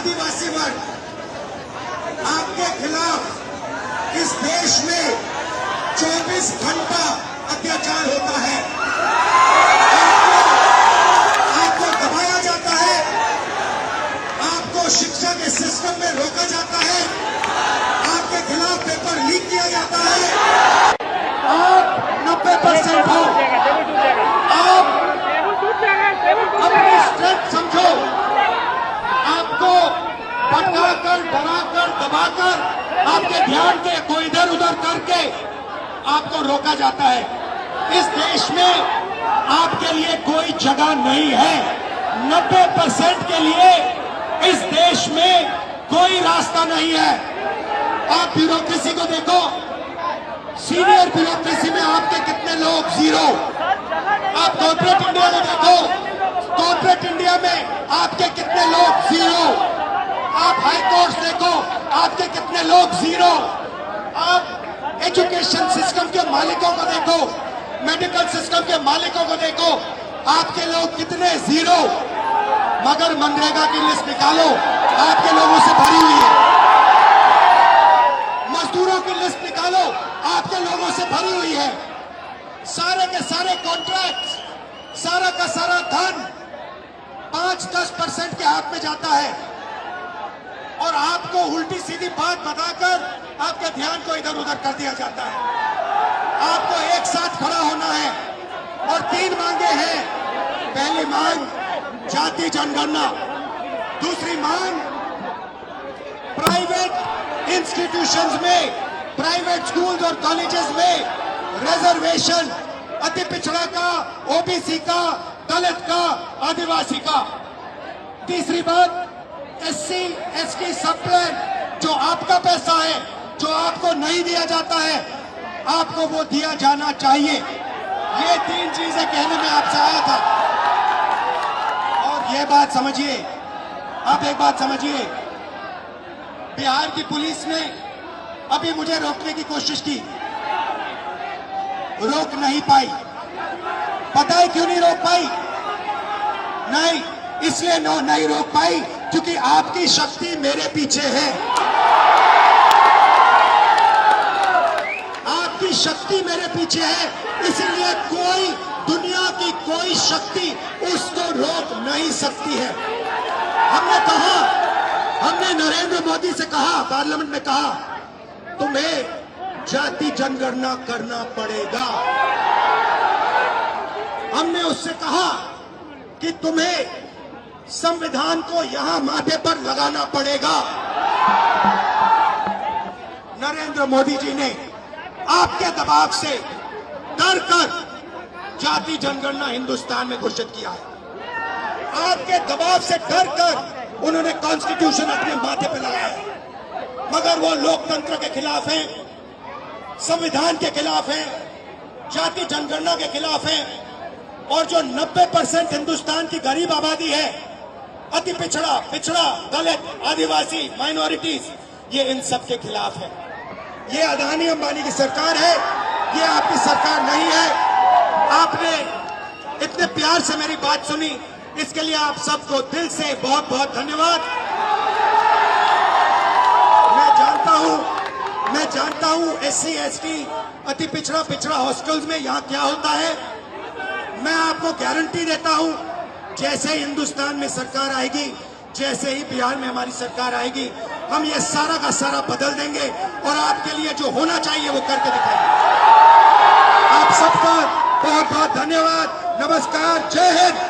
आदिवासी वर्ग आपके खिलाफ इस देश में 24 घंटा अत्याचार होता है। आपको दबाया जाता है, आपको शिक्षा के सिस्टम में रोका जाता है, आपके खिलाफ पेपर लीक किया जाता है। आप 90% हो, आप अपनी स्ट्रेंथ समझो। आपको भटकाकर, डराकर, दबाकर, आपके ध्यान को इधर उधर करके आपको रोका जाता है। इस देश में आपके लिए कोई जगह नहीं है। 90% के लिए इस देश में कोई रास्ता नहीं है। आप ब्यूरोक्रेसी को देखो, सीनियर ब्यूरोक्रेसी में आपके कितने लोग, जीरो। आप कॉर्पोरेट इंडिया में देखो, कॉर्पोरेट इंडिया में आपके कितने लोग, जीरो। आप हाई कोर्ट देखो, आपके कितने लोग, जीरो। आप एजुकेशन सिस्टम के मालिकों को देखो, मेडिकल सिस्टम के मालिकों को देखो, आपके लोग कितने, जीरो। मगर मनरेगा की लिस्ट निकालो, आपके लोगों से भरी हुई है। मजदूरों की लिस्ट निकालो, आपके लोगों से भरी हुई है। सारे के सारे कॉन्ट्रैक्ट, सारा का सारा धन 5-10% के हाथ में जाता है और आपको उल्टी सीधी बात बताकर आपके ध्यान को इधर उधर कर दिया जाता है। आपको एक साथ खड़ा होना है और 3 मांगे हैं। पहली मांग जाति जनगणना, दूसरी मांग प्राइवेट इंस्टीट्यूशंस में, प्राइवेट स्कूल्स और कॉलेजेस में रिजर्वेशन, अति पिछड़ा का, ओबीसी का, दलित का, आदिवासी का। तीसरी बात एससी एसटी सब प्लान, जो आपका पैसा है, जो आपको नहीं दिया जाता है, आपको वो दिया जाना चाहिए। ये 3 चीजें कहने में आपसे आया था। और ये बात समझिए, आप एक बात समझिए, बिहार की पुलिस ने अभी मुझे रोकने की कोशिश की, रोक नहीं पाई। पता है क्यों नहीं रोक पाई? नहीं, इसलिए नहीं रोक पाई क्योंकि आपकी शक्ति मेरे पीछे है। आपकी शक्ति मेरे पीछे है, इसीलिए कोई, दुनिया की कोई शक्ति उसको रोक नहीं सकती है। हमने कहा, हमने नरेंद्र मोदी से कहा, पार्लियामेंट में कहा, तुम्हें जाति जनगणना करना पड़ेगा। हमने उससे कहा कि तुम्हें संविधान को यहां माथे पर लगाना पड़ेगा। नरेंद्र मोदी जी ने आपके दबाव से डर कर जाति जनगणना हिंदुस्तान में घोषित किया है। आपके दबाव से डर कर उन्होंने कॉन्स्टिट्यूशन अपने माथे पर लगाया, मगर वो लोकतंत्र के खिलाफ हैं, संविधान के खिलाफ हैं, जाति जनगणना के खिलाफ हैं। और जो 90% हिंदुस्तान की गरीब आबादी है, अति पिछड़ा, दलित, आदिवासी, माइनॉरिटीज, ये इन सब के खिलाफ है। ये अदानी अंबानी की सरकार है, ये आपकी सरकार नहीं है। आपने इतने प्यार से मेरी बात सुनी, इसके लिए आप सबको दिल से बहुत बहुत धन्यवाद। मैं जानता हूं एससी एसटी, अति पिछड़ा हॉस्टल्स में यहां क्या होता है। मैं आपको गारंटी देता हूं, जैसे हिंदुस्तान में सरकार आएगी, जैसे ही बिहार में हमारी सरकार आएगी, हम ये सारा का सारा बदल देंगे और आपके लिए जो होना चाहिए वो करके दिखाएंगे। आप सबका बहुत बहुत धन्यवाद। नमस्कार, जय हिंद।